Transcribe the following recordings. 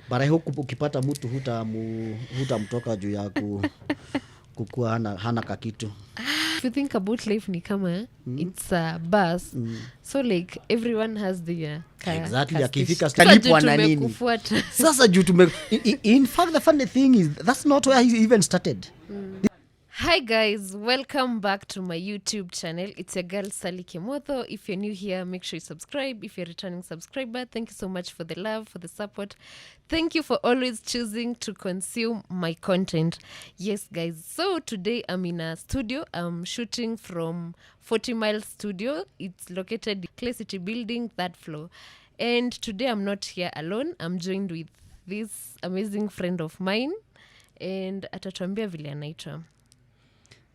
But I hope ukipata mtu hutamtoka juu ya kukua hana kakitu. If you think about life ni kama it's a bus. So like everyone has the exactly akifika stalipwa na nini. Sasa juu in fact the funny thing is that's not where he even started. Hi guys, welcome back to my YouTube channel. It's your girl Sally Kimotho. If you're new here, make sure you subscribe. If you're a returning subscriber, thank you so much for the love, for the support. Thank you for always choosing to consume my content. Yes guys, so today I'm in a studio. I'm shooting from 40 Mile Studio. It's located in Clay City Building, third floor. And today I'm not here alone. I'm joined with this amazing friend of mine. And atatuambia vile anaitwa.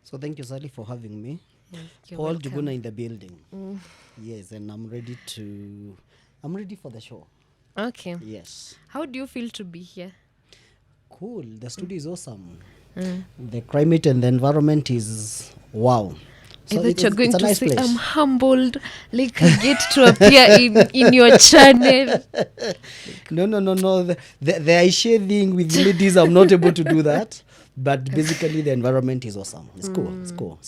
So thank you, Sally, for having me. Yes, Paul Juguna in the building. Yes, and I'm ready for the show. Okay. Yes. How do you feel to be here? Cool. The studio is awesome. The climate and the environment is wow. So you're going to nice say, place. I'm humbled. Like I get to appear in your channel. No. The I share thing with ladies, I'm not able to do that. But basically the environment is awesome. It's cool.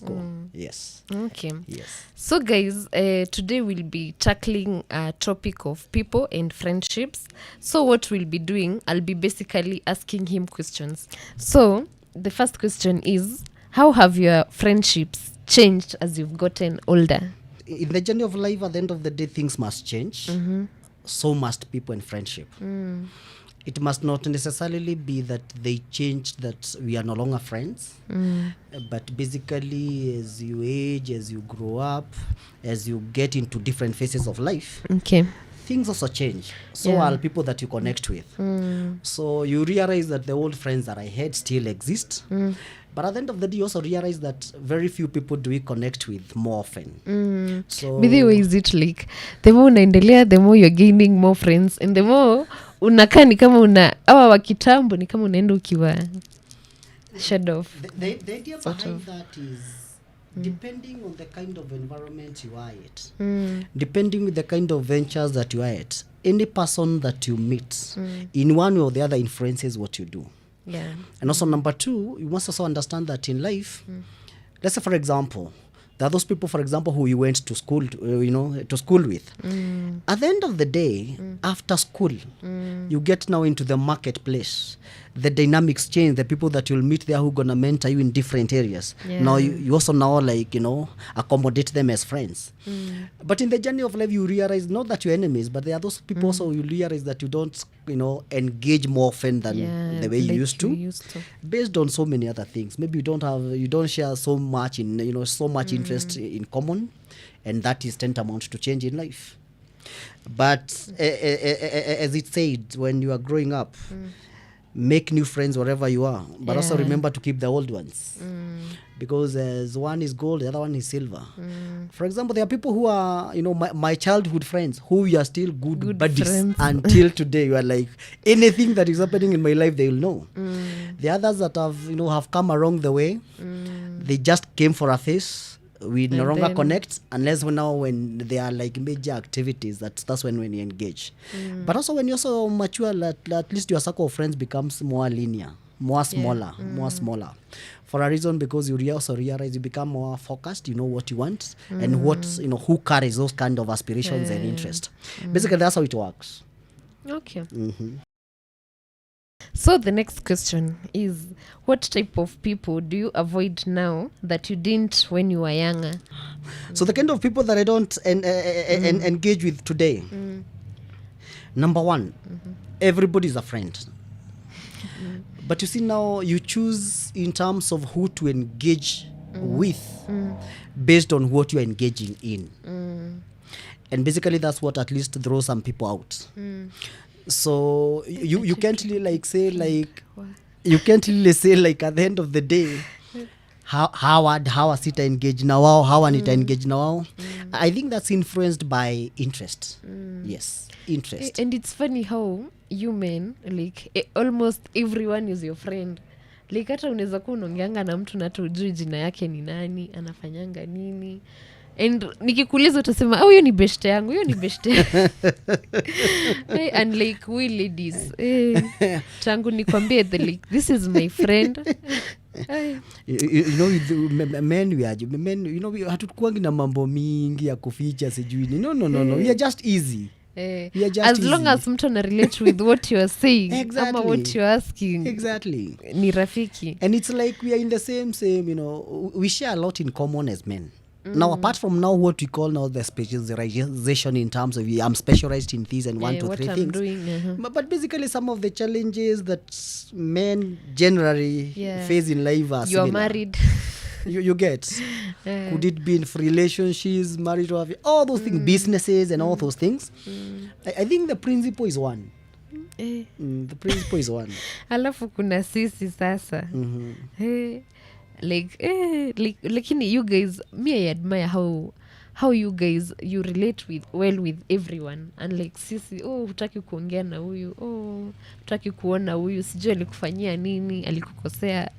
Yes. Okay. Yes. So guys, today we'll be tackling a topic of people and friendships. So what we'll be doing, I'll be basically asking him questions. So the first question is, how have your friendships changed as you've gotten older? In the journey of life, at the end of the day, things must change. So must people and friendship. It must not necessarily be that they change, that we are no longer friends. But basically, as you age, as you grow up, as you get into different phases of life, okay, things also change. So are people that you connect with. So you realize that the old friends that I had still exist. But at the end of the day, you also realize that very few people do we connect with more often. So by the way, is it like the more unaendelea, the more you're gaining more friends, and the more unakaa ni kama awa wa kitambo ni kama unaenda ukiwa shadow. The idea behind that is depending on the kind of environment you are at, depending on the kind of ventures that you are at, any person that you meet in one way or the other influences what you do. Yeah. And also number two, you must also understand that in life, let's say for example, there are those people, for example, who you went to school, to school with. At the end of the day, after school, you get now into the marketplace. The dynamics change. The people that you'll meet there who gonna mentor you in different areas. Yeah. Now you also now accommodate them as friends. But in the journey of life, you realize not that you're enemies, but there are those people also you realize that you don't engage more often than the way you used to, based on so many other things. Maybe you don't share so much in so much interest in common, and that is tantamount to change in life. But as it said, when you are growing up, make new friends wherever you are, but also remember to keep the old ones, because as one is gold, the other one is silver. For example, there are people who are my childhood friends who we are still good buddies friends. Until today. You are like, anything that is happening in my life they will know. The others that have come along the way, they just came for a phase. We no longer connect unless when they are like major activities. That's when we engage. But also when you also mature, at least your circle of friends becomes more linear, more smaller. For a reason, because you also realize you become more focused. You know what you want and what who carries those kind of aspirations and interest. Basically, that's how it works. Okay. So the next question is, what type of people do you avoid now that you didn't when you were younger? So the kind of people that I don't engage with today. Number one, everybody's a friend. But you see now, you choose in terms of who to engage with based on what you're engaging in. And basically that's what at least throws some people out. So you can't really say at the end of the day how asita engage now, how anita engage now. I think that's influenced by interest. Yes, interest. And it's funny how you men, like almost everyone is your friend. Like hata unaweza kuwa unaongeanga na mtu na hata hujui jina yake ni nani, anafanyanga nini. and nikikuuliza utasema huyo ni beshte yangu, huyo ni beshte. And like we ladies tangu nikwambie like this is my friend. You know, men we are men, you know, hatukuangi na mambo mingi ya kuficha sijui no we are just easy. We are just as easy. Long as mtu ana relate with what you are saying exactly. Ama what you are asking exactly ni rafiki, and it's like we are in the same you know, we share a lot in common as men. Now apart from now what we call now the specialization in terms of I'm specialized in these and 1 to 3 I'm things doing, but basically some of the challenges that men generally face in life are you're similar. married. you get could it be in relationships, marriage, all those things, businesses and all those things. I think the principle is one. The principle is one. Alafu kuna sisi sasa like lakini you guys, me I admire how you guys you relate with everyone, and like sisi hutaki kuongea na huyu, hutaki kuona huyu, sijui alikufanyia nini, alikukosea.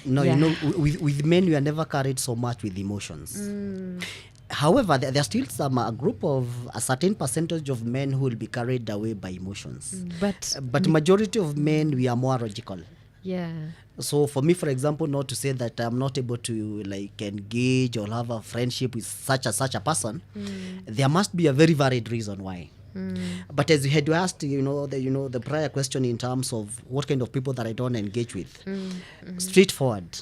No, you know, with men we are never carried so much with emotions. However, there are still a group of a certain percentage of men who will be carried away by emotions. But majority of men, we are more logical. Yeah. So for me, for example, not to say that I'm not able to like engage or have a friendship with such a person, there must be a very valid reason why. But as you had asked, the prior question in terms of what kind of people that I don't engage with, straightforward,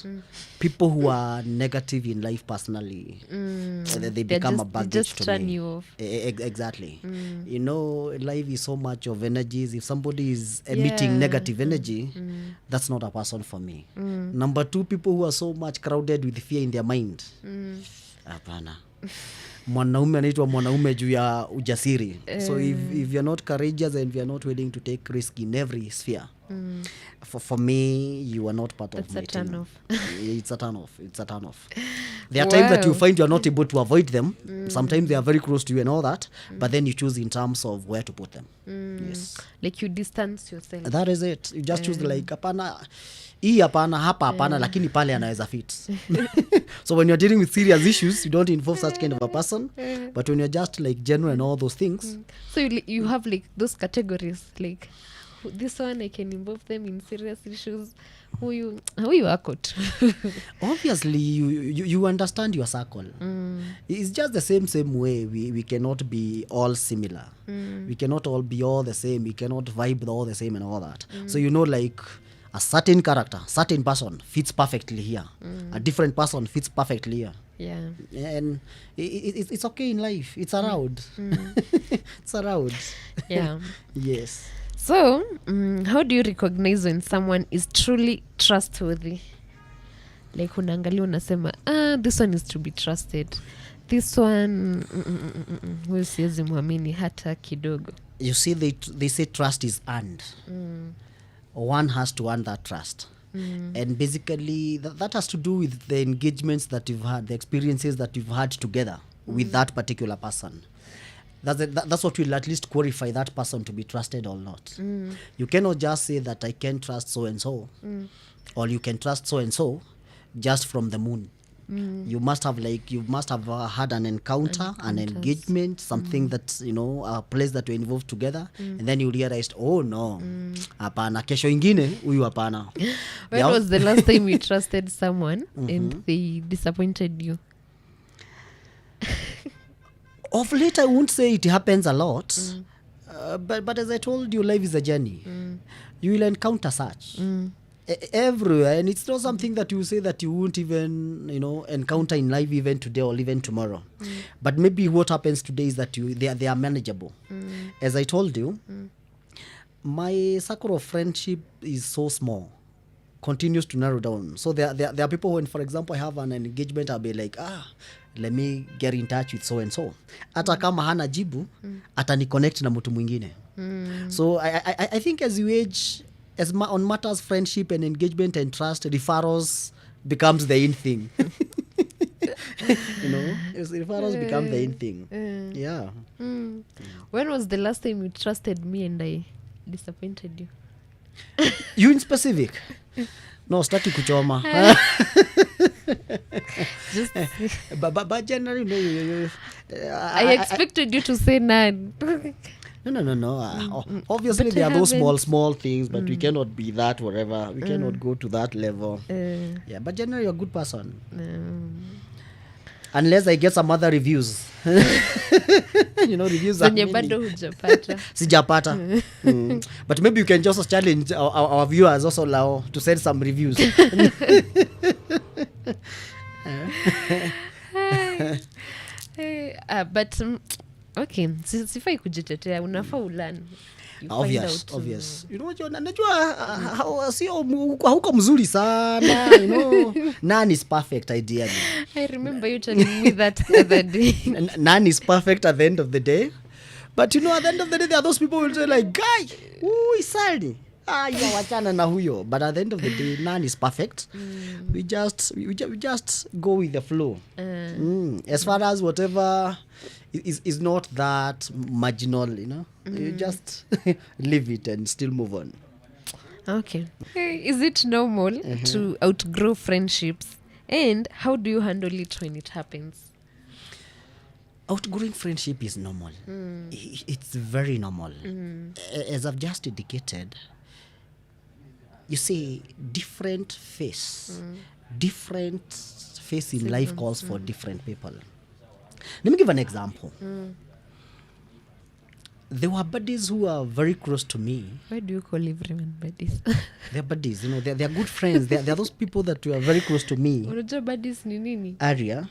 people who are negative in life personally, they become a baggage to me. You off. Exactly. You know, life is so much of energies. If somebody is emitting negative energy, that's not a person for me. Number 2, people who are so much crowded with fear in their mind. Hapana. Mwanaume anaitwa mwanaume juu ya ujasiri. So if you're not courageous and you're not willing to take risk in every sphere, for me, you are not part of my team. It's a turn off. There are times that you find you're not able to avoid them. Sometimes they are very close to you and all that, but then you choose in terms of where to put them. Yes. Like you distance yourself. That is it. You just choose like hapana, hii hapana, hapa hapana, lakini pale anaweza fit. So when you're dealing with serious issues, you don't involve such kind of a person. But when you're just like general and all those things. So you have like those categories, like this one I can involve them in serious issues. Huyu akot. Obviously you understand your circle. It's just the same way. We cannot be all similar. We cannot all be all the same. We cannot vibe all the same and all that. So like a certain character, certain person fits perfectly here. A different person fits perfectly here. Yeah. And it's okay in life. It's around. It's around. Yeah. Yes. So, how do you recognize when someone is truly trustworthy? Like unaangalia unasema, this one is to be trusted. This one, huyu siwezi muamini hata kidogo. You see, they say trust is earned. One has to earn that trust. And basically, that has to do with the engagements that you've had, the experiences that you've had together with that particular person. That's what will at least qualify that person to be trusted or not. You cannot just say that I can trust so-and-so, or you can trust so-and-so just from the moon. You must have had an encounter, an engagement, something that's, a place that you're involved together, and then you realized, oh no, hapana, kesho ingine, huyu hapana. When was the last time you trusted someone and they disappointed you? Of late, I won't say it happens a lot, but as I told you, life is a journey. You will encounter such everywhere, and it's not something that you say that you won't even encounter in life even today or even tomorrow. But maybe what happens today is that they are manageable. As I told you, my circle of friendship is so small, continues to narrow down. So there are people when, for example, I have an engagement, I'll be like, let me get in touch with so and so. Hata kama hana jibu, atani connect na mtu mwingine. So I think as you age, on matters friendship and engagement and trust, referrals becomes the in thing. Referrals become the in thing. Yeah. When was the last time you trusted me and I disappointed you? You in specific? No, staki kuchoma. Just But generally, no, I expected you to say none. No. Obviously, But there I are those haven't. small things, but we cannot be that whatever. We cannot go to that level. Yeah, but generally, you're a good person. Unless I get some other reviews. Reviews are Zenye bado hujapata. sijapata. But maybe you can just challenge our viewers also now to send some reviews. But okay, sifai kujitetea, unafaa ulan. Obvious. Najua sio hauko mzuri sana, none is perfect ideally. I remember you telling me that the other day. None is perfect at the end of the day. But at the end of the day, there are those people who will say like, guy, isali. Ya wachana na huyo. But at the end of the day, none is perfect. We just go with the flow. As far as whatever is not that marginal, you just leave it and still move on. Okay. Is it normal to outgrow friendships? And how do you handle it when it happens? Outgrowing friendship is normal. It's very normal. As I've just indicated, you see, different face in life calls for different people. Let me give an example. There were buddies who are very close to me. Why do you call everyone buddies? They're buddies, they're good friends. They're those people that were very close to me. Unajua buddies ni nini? Area.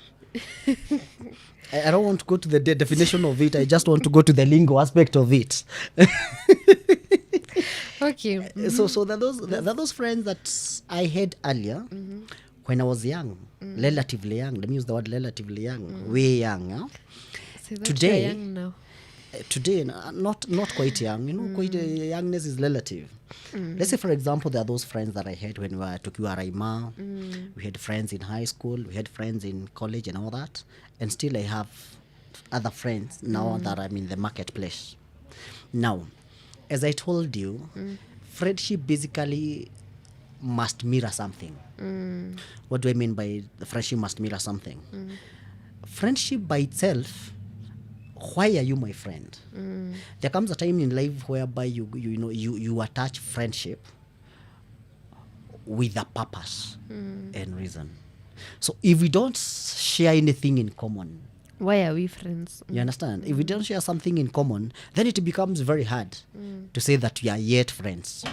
I don't want to go to the definition of it. I just want to go to the lingo aspect of it. Okay. So there are those friends that I had earlier when I was young, relatively young. Let me use the word relatively young, way young. So that Today, you're young now. Today, not quite young. Quite youngness is relative. Let's say, for example, there are those friends that I had when we were tukiwa Raima. We had friends in high school. We had friends in college and all that. And still I have other friends now that I'm in the marketplace. Now, as I told you, friendship basically must mirror something. What do I mean by the friendship must mirror something? Friendship by itself, why are you my friend? There comes a time in life whereby you attach friendship with a purpose and reason. So if we don't share anything in common, Why are we friends? you understand? If we don't share something in common, then it becomes very hard to say that we are yet friends.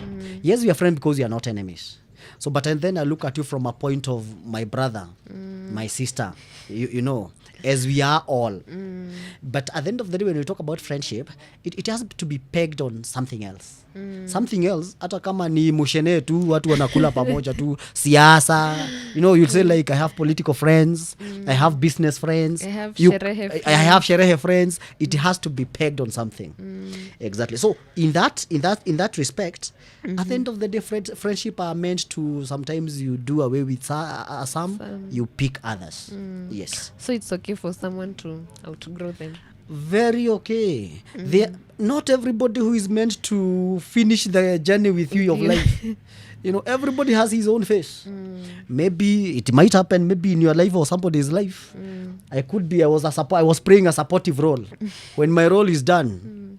Yes, we are friends because we are not enemies. So, but and then I look at you from a point of my brother, my sister, as we are all. But at the end of the day, when we talk about friendship, it has to be pegged on something else. Something else, hata kama ni mushene tu, watu wanakula pamoja tu, siasa, you'll say like, I have political friends, I have business friends, I have sherehe friends. I have sherehe friends. It has to be pegged on something. Exactly. So in that respect, at the end of the day, friendship are meant to, sometimes you do away with some, you pick others. Yes. So it's okay for someone to outgrow them. Very okay. Not everybody who is meant to finish the journey with you of life. Everybody has his own face. Maybe it might happen, maybe in your life or somebody's life. I was playing a supportive role. When my role is done,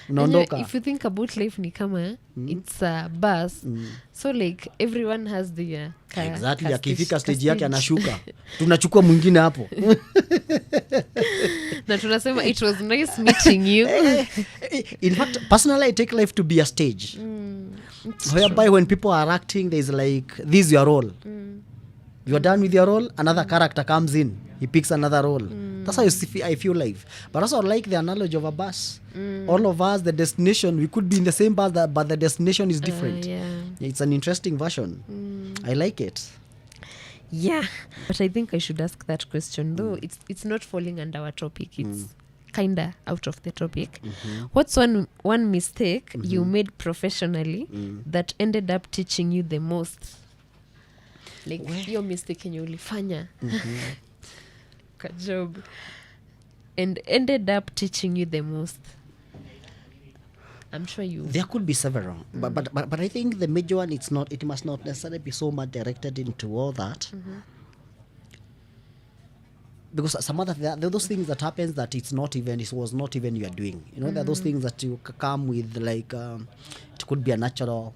if you think about life ni kama it's a bus, so like everyone has the exactly, akifika stage yake anashuka, tunachukua mwingine hapo. Na tunasema it was nice meeting you. In fact, personally, I take life to be a stage whereby when people are acting, there's like, this is your role. You're done with your role, another character comes in, he picks another role. That's how I feel life. But also I like the analogy of a bus. All of us, the destination, we could be in the same bus, but the destination is different. It's an interesting version. I like it. Yeah, but I think I should ask that question, though it's not falling under our topic. It's kinda out of the topic. What's one mistake you made professionally that ended up teaching you the most? Like your mistake yenye ulifanya ka job and ended up teaching you the most. I'm sure you. There could be several, but I think the major one, it must not necessarily be so much directed into all that. Because some other there are those things that happens that it was not even you are doing. There are those things that you come with, like it could be a natural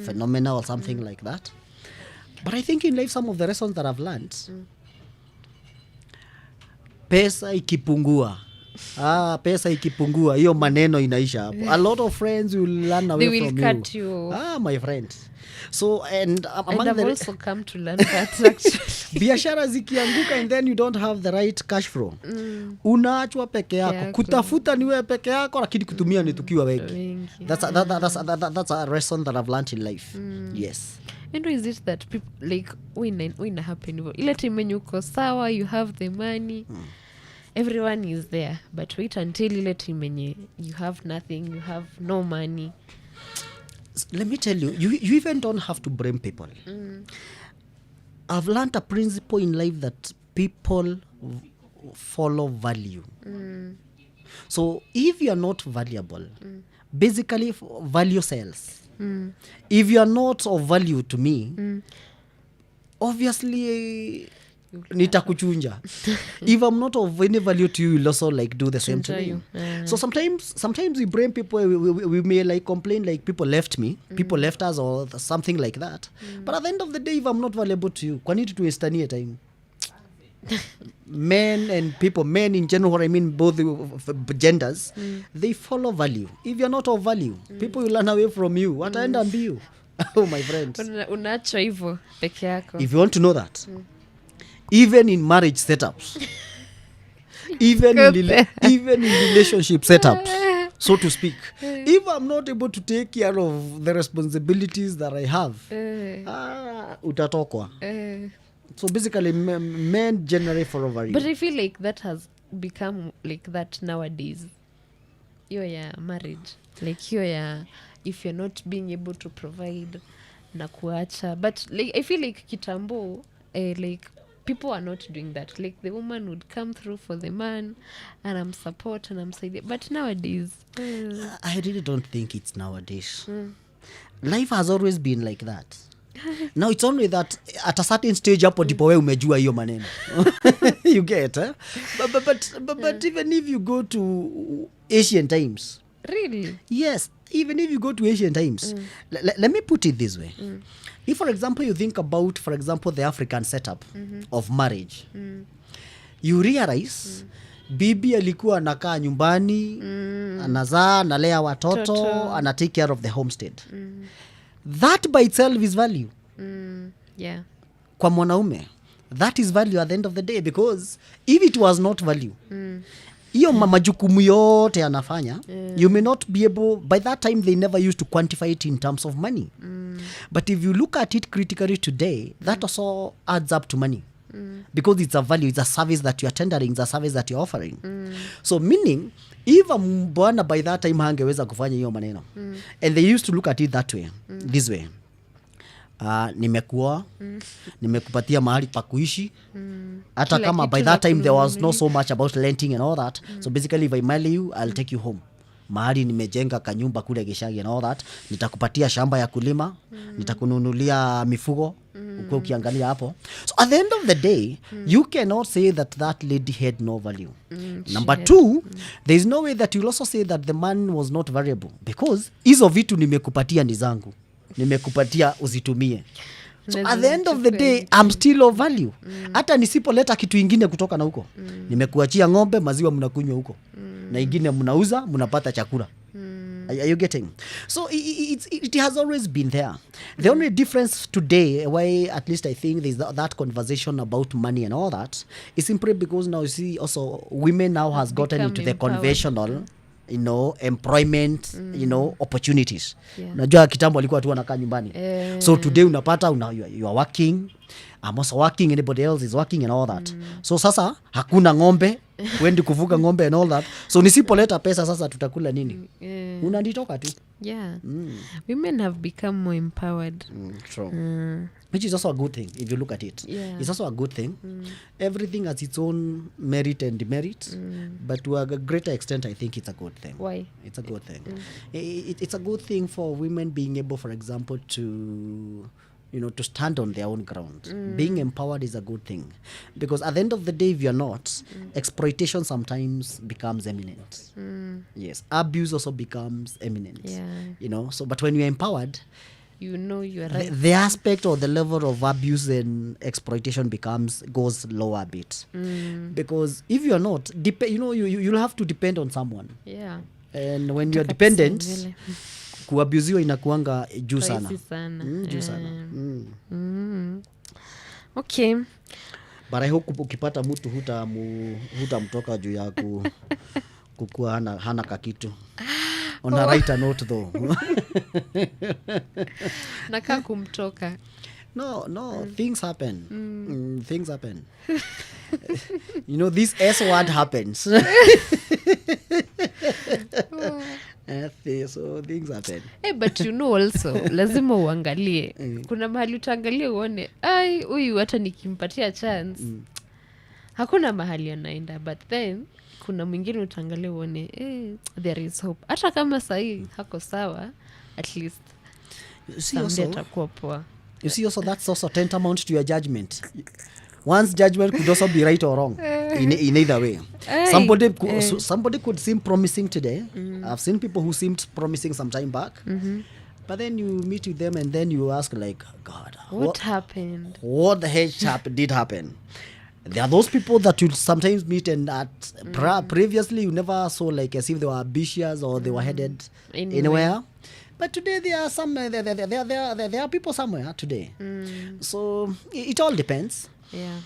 phenomena or something like that. But I think in life, some of the lessons that I've learned, pesa ikipungua, pesa ikipungua, hiyo maneno inaisha hapo. A lot of friends will learn away they will from cut you. My friends. So and I've also come to learn that actually. Biashara zikianguka and then you don't have the right cash flow, unaachwa peke yako. Kutafuta ni wewe peke yako, lakini kutumia ni tukiwa wengi. That's a lesson that I've learned in life. Yes. And is it that people like when happen ile time uko sawa, you have the money, everyone is there, but wait until ile time you have nothing, you have no money. Let me tell you, you even don't have to blame people. I've learned a principle in life that people follow value. So if you are not valuable, basically value sells. If you are not of value to me, obviously nitakuchunja. If I'm not of any value to you, you'll also like do the same to me. So sometimes we blame people. We may like complain like people left me, people left us, or something like that. But at the end of the day, if I'm not valuable to you, kwani tuwestanie time? Men and people, men in general, I mean both genders, they follow value. If you're not of value, people will run away from you. What end and be you? Oh, my friends. Unacho hivyo peke yako. If you want to know that, even in marriage setups, even in relationship setups, so to speak, if I'm not able to take care of the responsibilities that I have, utatokwa. So basically, men generally follow value. But I feel like that has become like that nowadays. You're married, like if you're not being able to provide, na kuacha. But like I feel like kitambo, like people are not doing that. Like the woman would come through for the man, and I'm support and I'm saying. But nowadays, I really don't think it's nowadays. Life has always been like that. Now it's only that at a certain stage hapo ndipo wewe umejua hiyo maneno. You get, eh? But even if you go to Asian times. Really? Yes, even if you go to Asian times. Let me put it this way. If, for example, you think about, for example, the African setup of marriage, you realize bibi alikuwa anakaa nyumbani, anazaa, analea watoto, ana take care of the homestead. That by itself is value. Yeah. Kwa mwanaume, that is value at the end of the day, because if it was not value, hiyo majukumu yote anafanya, you may not be able, by that time they never used to quantify it in terms of money. But if you look at it critically today, that also adds up to money. Because it's a value, it's a service that you are tendering, it's a service that you're offering. So meaning, if a mbwana by that time hangeweza kufanya hiyo maneno, and they used to look at it that way, this way. Nimekuwa, nimekupatia mahali pa kuishi, hata kama by that time there was not so much about renting and all that. So basically if I marry you, I'll take you home. Mahali nimejenga kanyumba kule Gishagi and all that, nitakupatia shamba ya kulima, nitakununulia mifugo, uko ukiangalia hapo. So at the end of the day, you cannot say that that lady had no value. Number two, there is no way that you'll also say that the man was not valuable, because hizo vitu nimekupatia ni zangu, nimekupatia uzitumie. So at the end of the day, I'm still of value. Hata nisipoleta kitu ingine kutoka na huko. Nimekuachia ng'ombe, maziwa mnakunywa huko. Na ingine mnauza, mnapata chakula. Are you getting? So it has always been there. The only difference today, why at least I think there's that conversation about money and all that, is simply because now you see also women now has gotten into the conventional, employment, opportunities. Unajua kitambo alikuwa tu anakaa nyumbani. So today unapata you are working, I'm also working, anybody else is working and all that. So sasa hakuna ng'ombe, wendi kuvuga ng'ombe and all that. So nisipoleta pesa sasa tutakula nini? Unanditoka tu. Yeah. Women have become more empowered. True. Which is also a good thing if you look at it. Yeah. It's also a good thing. Everything has its own merit and demerit, but to a greater extent I think it's a good thing. Why? It's a good thing. It's a good thing for women being able, for example, to to stand on their own ground. Being empowered is a good thing, because at the end of the day, if you're not, exploitation sometimes becomes eminent. Yes, abuse also becomes eminent. Yeah. So but when you're empowered, you are right. The aspect or the level of abuse and exploitation goes lower a bit. Because if you're not, you'll have to depend on someone. Yeah. And when you're dependent, kuabusiwa inakuanga juu sana. Juu sana. Okay. But I hope ukipata mtu hutamtoka juu ya kukua hana kakitu. On a lighter note though. Naka kumtoka. No, things happen. Things happen. This S word happens. So things happen. But also lazima uangalie. Kuna mahali utaangalie uone, huyu hata nikimpatia chance. Hakuna mahali anaenda, but then kuna mwingine utaangalia uone, there is hope. Hata kama sahi hako sawa, at least someday atakuwa poa. You see also that's also tantamount to your judgment. One's judgment could also be right or wrong in either way. Somebody could seem promising today. I've seen people who seemed promising some time back. But then you meet with them and then you ask like, God, what happened? What the hell did happen? There are those people that you sometimes meet and previously you never saw like as if they were ambitious or they were headed anywhere. But today there are some there are people somewhere today. So it all depends. Yeah.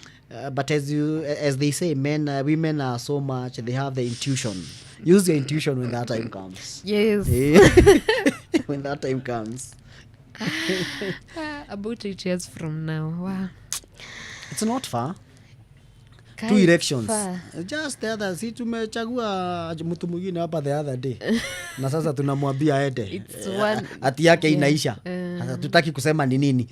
But as they say, women are so much, they have the intuition. Use your intuition when that time comes. Yes. When that time comes. About 8 years from now. Wow. It's not far. 2 elections. Far. Just the other, tumechagua mtu mwingine hapa the other day. Na sasa tunamwambia aende. Ati yake inaisha. Sasa tutaki kusema ni nini.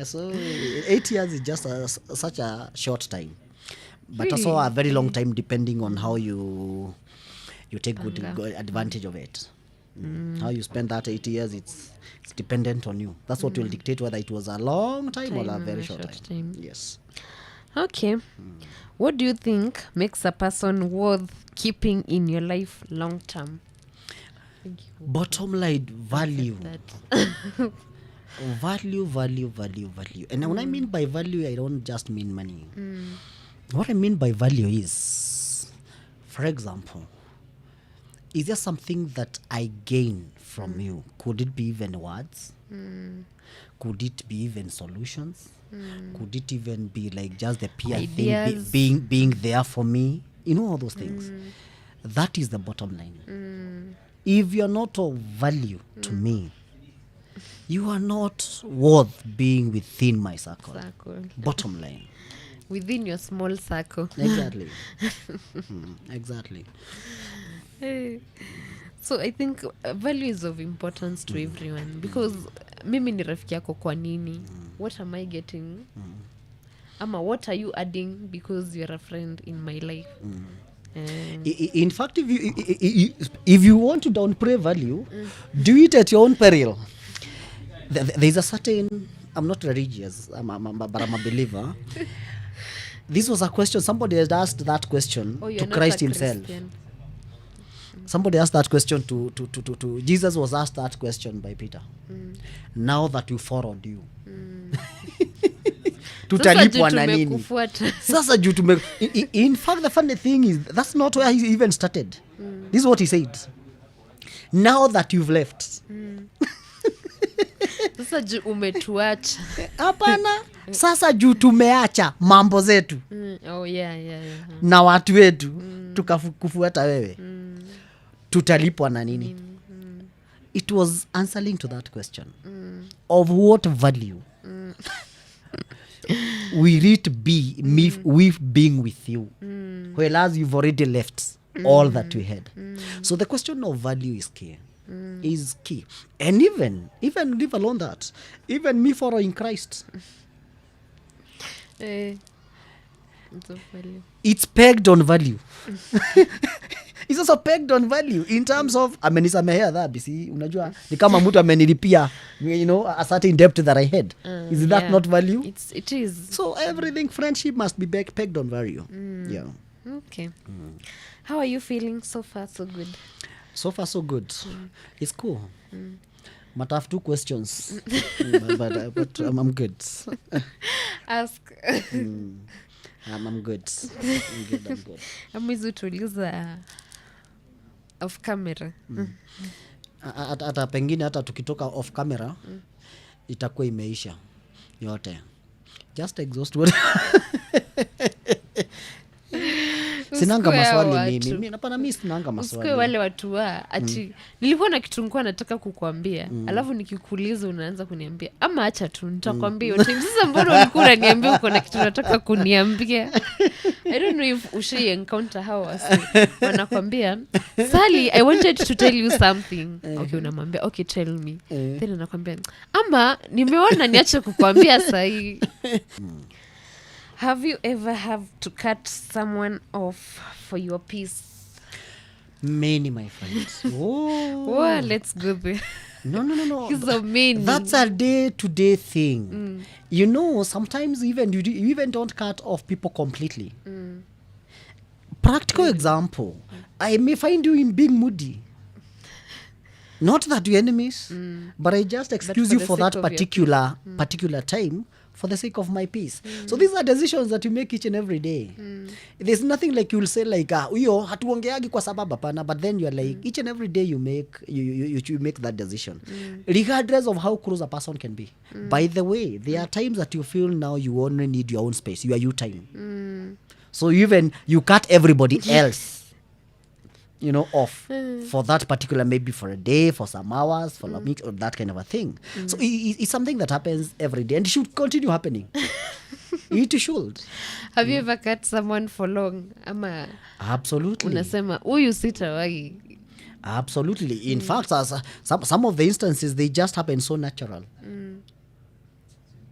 So 8 years is just such a short time, but also a very long time depending on how you take good advantage of it. How you spend that 8 years, it's dependent on you. That's what will dictate whether it was a long time or a very short time. Yes. Okay. What do you think makes a person worth keeping in your life long term? Bottom line, value. Value. And when I mean by value, I don't just mean money. What I mean by value is, for example, is there something that I gain from you? Could it be even words? Could it be even solutions? Could it even be like just the peer thing, being there for me? All those things. That is the bottom line. If you're not of value to me, you are not worth being within my circle. Bottom line. Within your small circle. Exactly. Exactly. So I think value is of importance to everyone, because mimi ni rafiki yako kwa nini? What am I getting? Ama what are you adding because you're a friend in my life? In fact, if you want to downplay value, do it at your own peril. There's a certain, I'm not religious, but I'm a believer. This was a question, somebody has asked that question to Christ himself. Somebody asked that question to Jesus was asked that question by Peter. Now that we followed you. Tutalipwa na nini? Sasa juu in fact, the funny thing is, that's not where he even started. This is what he said. Now that you've left. Sasa juu umetuacha. Hapana. Sasa juu tumeacha mambo zetu. Na watu wetu tukakufuata wewe. Tutalipwa na nini? It was answering to that question. Of what value? will it be me with being with you, whereas you've already left all that we had? So the question of value is key. Is key. And even leave alone that, even me following Christ, it's pegged on value. It's also pegged on value in terms of amenisamehea dhambi, si unajua ni kama mtu amenilipia, you know, a certain debt that I had. Is that not value? It is. So everything, friendship must be pegged on value. Yeah. Okay. How are you feeling so far? So good. So far so good. It's cool. Might have 2 questions. but I'm good. Ask. I'm good. I'm good. Amizu tuliza off camera. Hata pengine hata tukitoka off camera itakuwa imeisha yote. Just exhaust what. Sinanga maswali mimi. Napana mimi sinanga maswali. Usikwe wale watu wa ati nilikuwa na kitu nilikuwa nataka kukuambia. Alafu nikikuuliza unaanza kuniambia ama acha tu nitakwambia yote. Sasa mbona ulikuwa unaniambia uko na kitu unataka kuniambia? I don't know if ushi encounter how wanakwambia Sally, I wanted to tell you something. Okay, unamwambia okay, tell me. Then anakwambia ama nimeona niache kukuambia sahi. Have you ever have to cut someone off for your peace? Many, my friends. Oh, let's go there. No. He's so many. That's a day-to-day thing. You know, sometimes you even don't cut off people completely. Practical example. I may find you in being moody. Not that we're enemies, but I just excuse you for that particular time for the sake of my peace. So these are decisions that you make each and every day. There's nothing like you'll say like huyo hatuongeagi kwa sababu hapana, but then you're like each and every day you make that decision regardless of how close a person can be. By the way, there are times that you feel now you only need your own space, you time. So you cut everybody else you know, off for that particular, maybe for a day, for some hours, for a week, or that kind of a thing. So it's something that happens every day and it should continue happening. It should. Have you ever cut someone for long? Ama absolutely. Unasema huyu sitawai. Absolutely. In fact, some of the instances, they just happen so natural.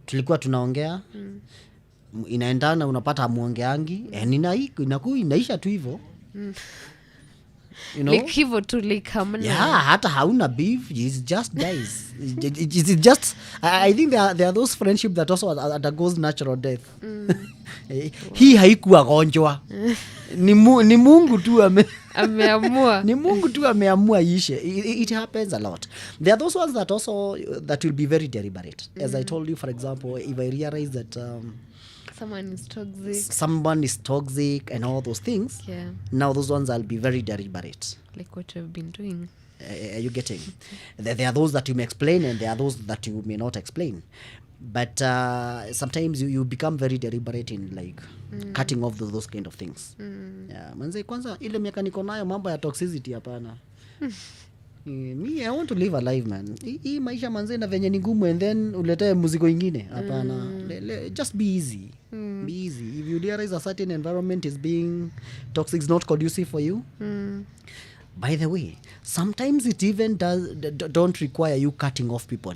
Tulikuwa tunaongea, inaendana unapata hamuongeangi, inaisha tu hivyo. You know? Like hivyo tu like hamna. Yeah, hata hauna beef, it just dies. It just, I think there are those friendship that also undergoes natural death. Hii haikuwa gonjwa. Ni Mungu tu ameamua. Ni Mungu tu ameamua ishe. It happens a lot. There are those ones that will be very deliberate. As I told you, for example, if I realize that someone is toxic and all those things, now those ones I'll be very deliberate. Like what you've been doing. Are you getting? There are those that you may explain and there are those that you may not explain. But sometimes you become very deliberate in like cutting off those kind of things. Yeah, manze kwanza ile miaka niko nayo mambo ya toxicity hapana. Me, I want to live a life, man. Hii maisha manze na venye ni ngumu and then ulete muziko ingine hapana. Just be easy. Be easy. If you realize a certain environment is being toxic, is not conducive for you. By the way, sometimes it even don't require you cutting off people.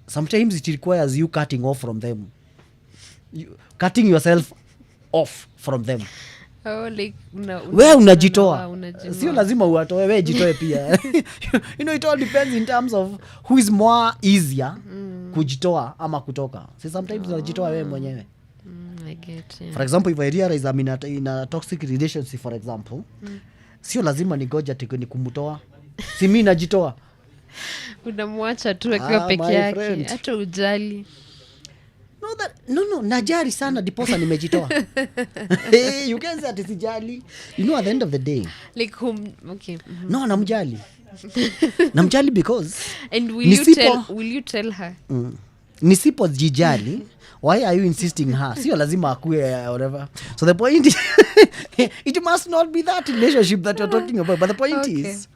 Sometimes it requires you cutting off from them. Cutting yourself off from them. Oh, like wewe unajitoa. Sio lazima uatoe, wewe jitoe pia. You know, it all depends in terms of who is more easier kujitoa ama kutoka. See, sometimes unajitoa wewe mwenyewe. I get, yeah. For example, if I realize I'm in a toxic relationship, for example, sio lazima nigoja ni kumutoa. Si mimi najitoa. Unamwacha tu akiwa peke yake, hata ujali. No, najari sana diposa nimejitoa. You can say ati sijali. You know, at the end of the day. Like whom? Okay. No, namjali. Namjali because. And will you tell her? Nisipo jijali, why are you insisting her? Sio lazima akue whatever. So the point is, it must not be that relationship that you're talking about. But the point is,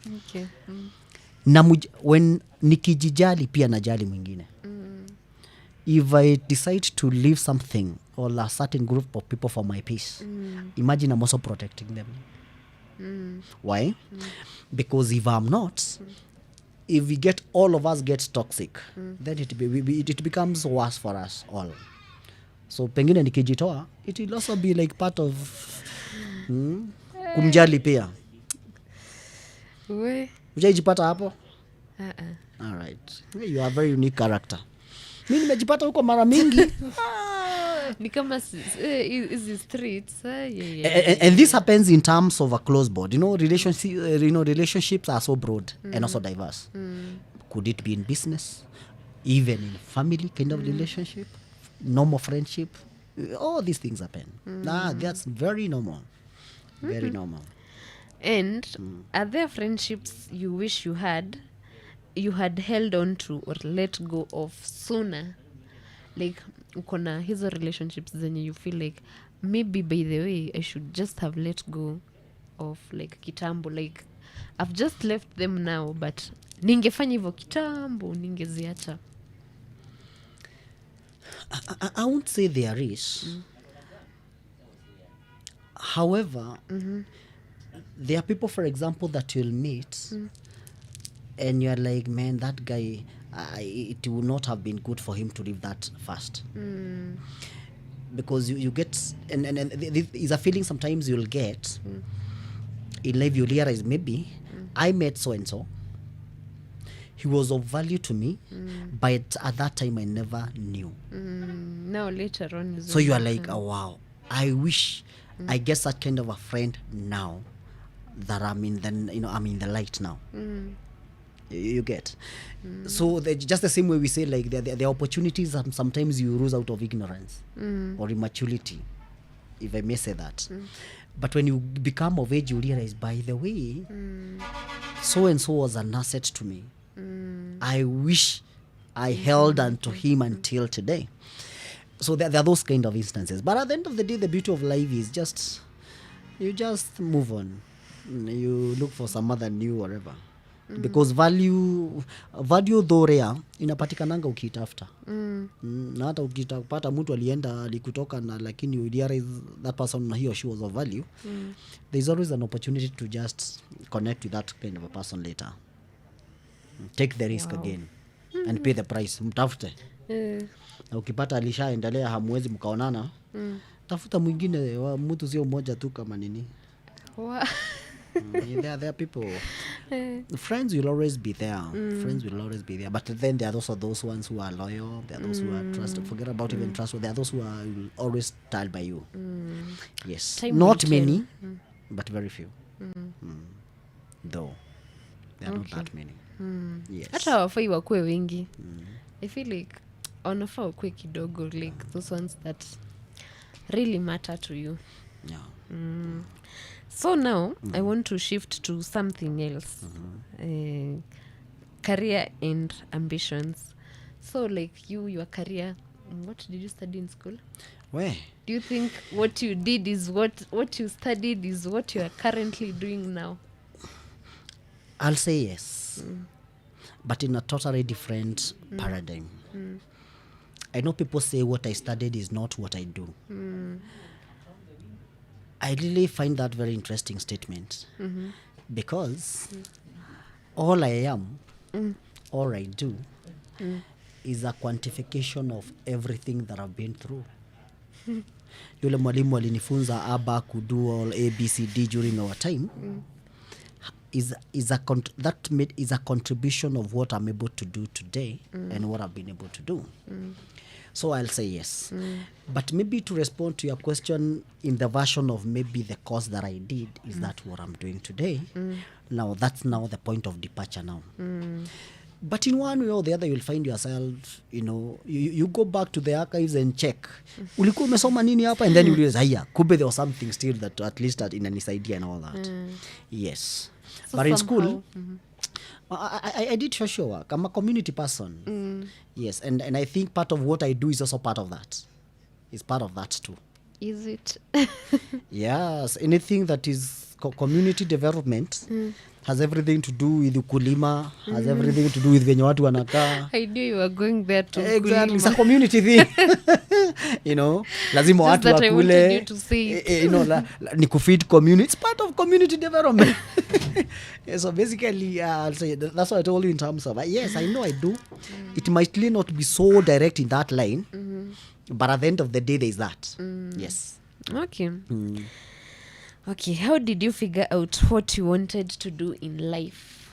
when nikijijali pia najali mwingine. if I decide to leave something or a certain group of people for my peace, imagine I'm also protecting them. Why? Because if I'm not, if we get all of us get toxic, then it becomes worse for us all. So pengine nikijitoa, it will also be like part of kumjali pia. Ujaijipata hapo? All right. You are a very unique character. Mimi nimejipata huko mara mingi. Ni kama hizi streets. And this happens in terms of a close board. Relationships are so broad and also diverse. Could it be in business, even in family kind of relationship, normal friendship? All these things happen. That's very normal. Very normal. And are there friendships you wish you had held on to or let go of sooner? Like ukona hizo relationships zenye you feel like maybe by the way I should just have let go of like kitambo, like I've just left them now but ningefanya hivyo kitambo, ningeziacha. I won't say there is. However, there are people, for example, that you'll meet and you're like, man, that guy, it would not have been good for him to leave that fast. Because you get, and this is a feeling sometimes you'll get in life. You realize maybe I met so-and-so. He was of value to me, but at that time I never knew. Now later on. So you are like, oh wow, I wish I get that kind of a friend now that I'm in the light now. You get. So just the same way we say, like there are opportunities that sometimes you lose out of ignorance or immaturity, if I may say that. But when you become of age, you realize, by the way, so and so was an asset to me. I wish I held on to him until today. So there are those kind of instances. But at the end of the day, the beauty of life is just you just move on. You look for some other new whatever. Because value though rare inapatikananga ukiitafuta. Na hata ukitapata mtu alienda alikutoka na lakini you realize that person, he or she was of value, there's always an opportunity to just connect with that kind of a person later. Take the risk again and pay the price. Mtafute. Na ukipata alishaendelea hamwezi mkaonana, tafuta mwingine, mtu sio mmoja tu kama nini. There are people. Friends will always be there. Friends will always be there. But then there are also those ones who are loyal. There are those who are trusted. Forget about even trust. There are those who will always stand by you. Yes. Time not will many, but very few. Though. There are not that many. Yes. Hata wafai wakue wengi. I feel like wanafaa wakue kidogo, like those ones that really matter to you. Yeah. So now I want to shift to something else. Career and ambitions. So like your career, what did you study in school? Where? Do you think what you did is what you studied is what you are currently doing now? I'll say yes. But in a totally different paradigm. I know people say what I studied is not what I do. I really find that very interesting statement. Because all I am, all I do, is a quantification of everything that I've been through. Yule mwalimu alinifunza aba kudu all A, B, C, D during our time. Is a contribution of what I'm able to do today and what I've been able to do. So I'll say yes. But maybe to respond to your question in the version of maybe the course that I did, is that what I'm doing today? Now that's now the point of departure now. But in one way or the other, you'll find yourself, you go back to the archives and check. Ulikuwa umesoma nini hapa? And then you realize, haya, kumbe there was something still that at least that in this idea and all that. Yes. So but in school, I did social work. I'm a community person. Yes, and I think part of what I do is also part of that. It's part of that too. Is it? Yes, anything that is community development has everything to do with ukulima, has everything to do with venye watu wanakaa. I knew you were going there to Exactly, it's a community thing. You know, lazima watu wakule, you know, ni kufeed community. It's part of community development. Yeah, so basically, I'll say that's what I told you in terms of, yes, I know I do. It might not be so direct in that line, but at the end of the day, there's that. Yes. Okay. Okay, how did you figure out what you wanted to do in life?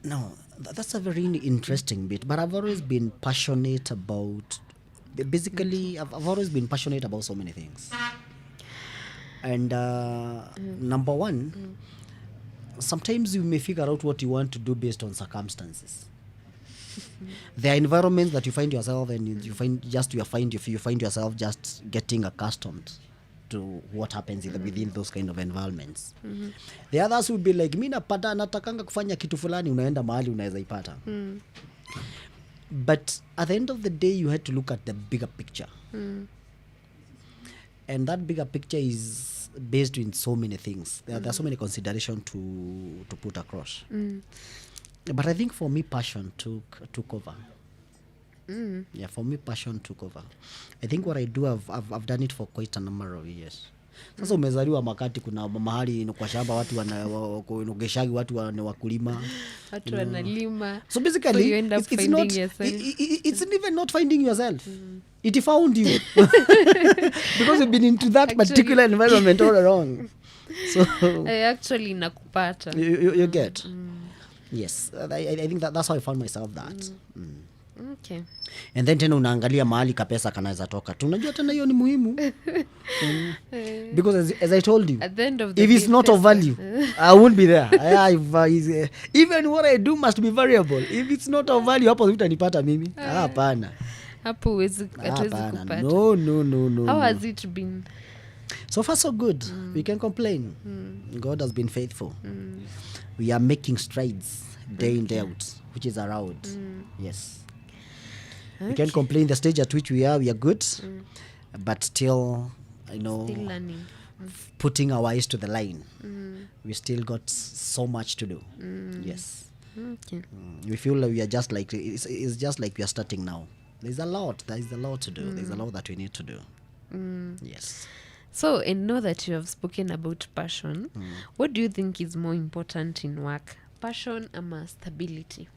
No, that's a very interesting bit, but I've always been passionate about, basically, I've always been passionate about so many things. And number one, sometimes you may figure out what you want to do based on circumstances. There are environments that you find yourself, and you find yourself just getting accustomed to what happens within those kind of environments. The others will be like, mi natakanga kufanya kitu fulani, unaenda mahali unaweza ipata. But at the end of the day, you had to look at the bigger picture. And that bigger picture is based in so many things. There are so many considerations to put across. But I think for me, passion took over. Yeah, for me, passion took over. I think what I do, I've done it for quite a number of years. Sasa umezaliwa makati kuna mahali kwa shamba watu wanogeshagi, watu wakulima, watu wanalima. So basically, so you end up it's even not finding yourself. It found you. Because you've been into that particular environment all along. So actually nakupata. You get. Yes, I think that's how I found myself that. Okay. And then tena unaangalia mahali kapesa kanaweza toka. Tunajua tena hiyo ni muhimu. Because as I told you, at the end of the if it's not of value, I won't be there. Even what I do must be variable. If it's not of value, hapo utanipata mimi. Hapana. Hapo huwezi kupata. No. How has it been? So far so good. We can complain. God has been faithful. We are making strides day in, day out, which is around. Yes. Okay. We can't complain. The stage at which we are good, but still, still learning. Putting our eyes to the line. We still got so much to do. Yes. Okay. We feel like we are just like, it's just like we are starting now. There's a lot to do. There's a lot that we need to do. Yes. So, and now that you have spoken about passion, what do you think is more important in work? Passion or stability?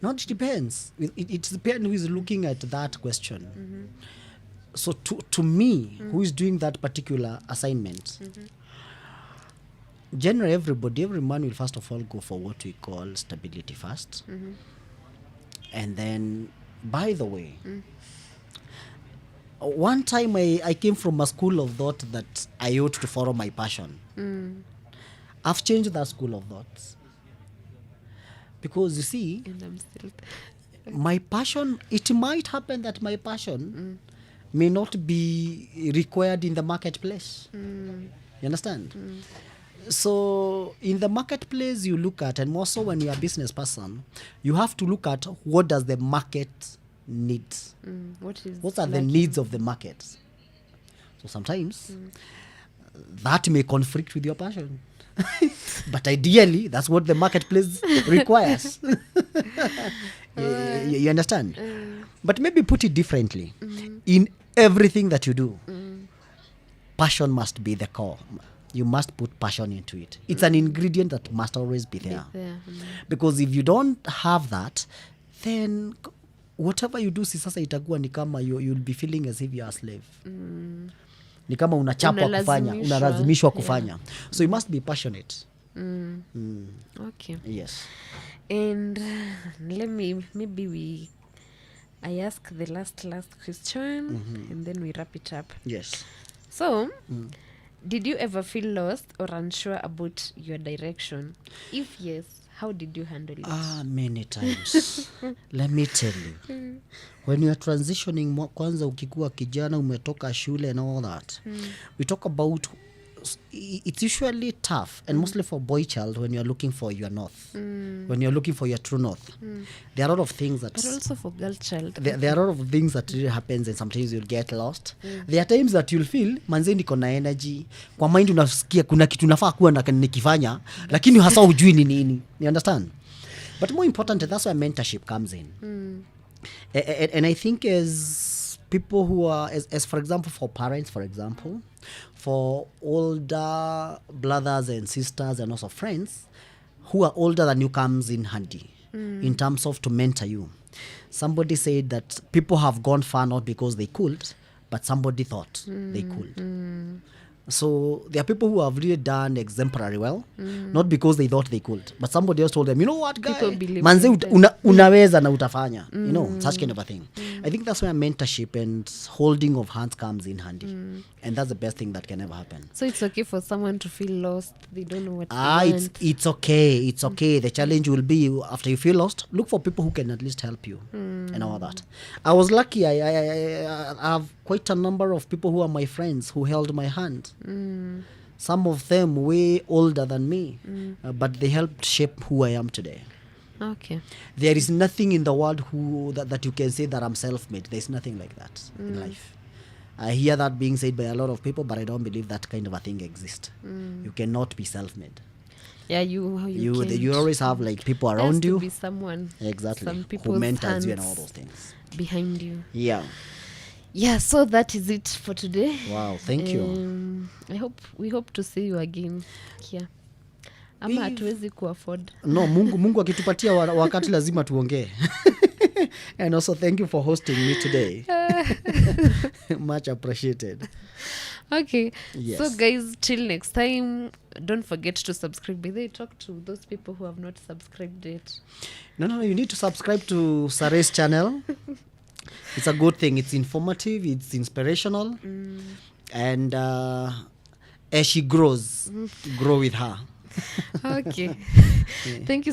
No, it depends. It depends who is looking at that question. So to me, who is doing that particular assignment, generally every man will first of all go for what we call stability first. And then, by the way, one time I came from a school of thought that I ought to follow my passion. I've changed that school of thought. Because you see, and I'm still my passion, it might happen that my passion may not be required in the marketplace. You understand? So in the marketplace you look at, and more so when you're a business person, you have to look at what does the market need. What are the needs of the market? So sometimes that may conflict with your passion. But ideally, that's what the marketplace requires. You understand? But maybe put it differently. In everything that you do, passion must be the core. You must put passion into it. It's an ingredient that must always be there. Because if you don't have that, then whatever you do, sasa itakuwa ni kama you'll be feeling as if you're a slave. Ni kama unachapwa kufanya, unalazimishwa kufanya. So you must be passionate. Okay. Yes. And I ask the last question, and then we wrap it up. Yes. So, did you ever feel lost or unsure about your direction? If yes, how did you handle it? Many times. Let me tell you. When you are transitioning, kwanza ukikuwa kijana umetoka shule and all that, we talk about it's usually tough, and mostly for boy child, when you're looking for your north, when you're looking for your true north. There are a lot of things that But also for girl child. there are a lot of things that really happens, and sometimes you'll get lost. There are times that you'll feel manze niko na energy kwa mind, unasikia kuna kitu nafaa kuwa nikifanya, lakini hasa ujui ni nini. You understand? But more important, that's where mentorship comes in. And I think as people who are, as for example, for parents, for example, for older brothers and sisters and also friends who are older than you, comes in handy in terms of to mentor you. Somebody said that people have gone far not because they could, but somebody thought they could. So there are people who have really done exemplary well, not because they thought they could, but somebody else told them, you know what, guy, manze unaweza na utafanya, you know, such kind of a thing. I think that's where mentorship and holding of hands comes in handy, and that's the best thing that can ever happen. So it's okay for someone to feel lost, they don't know what they want. It's okay. The challenge will be, after you feel lost, look for people who can at least help you and all that. I was lucky. I have quite a number of people who are my friends who held my hand. Some of them way older than me, but they helped shape who I am today. Okay. There is nothing in the world that you can say that I'm self-made. There's nothing like that in life. I hear that being said by a lot of people, but I don't believe that kind of a thing exists. You cannot be self-made. Yeah, you always have like people around you. you. Be someone. Exactly. Some Who mentors you and all those things. Behind you. Yeah. Yeah, so that is it for today. Wow, thank you. We hope to see you again here. Ama hatuwezi kuafford. No, Mungu akitupatia wakati lazima tuongee. And also thank you for hosting me today. Much appreciated. Okay. Yes. So guys, till next time, don't forget to subscribe. By the way, talk to those people who have not subscribed yet. No, you need to subscribe to Sare's channel. It's a good thing. It's informative, it's inspirational. And as she grows, grow with her. Okay. Thank you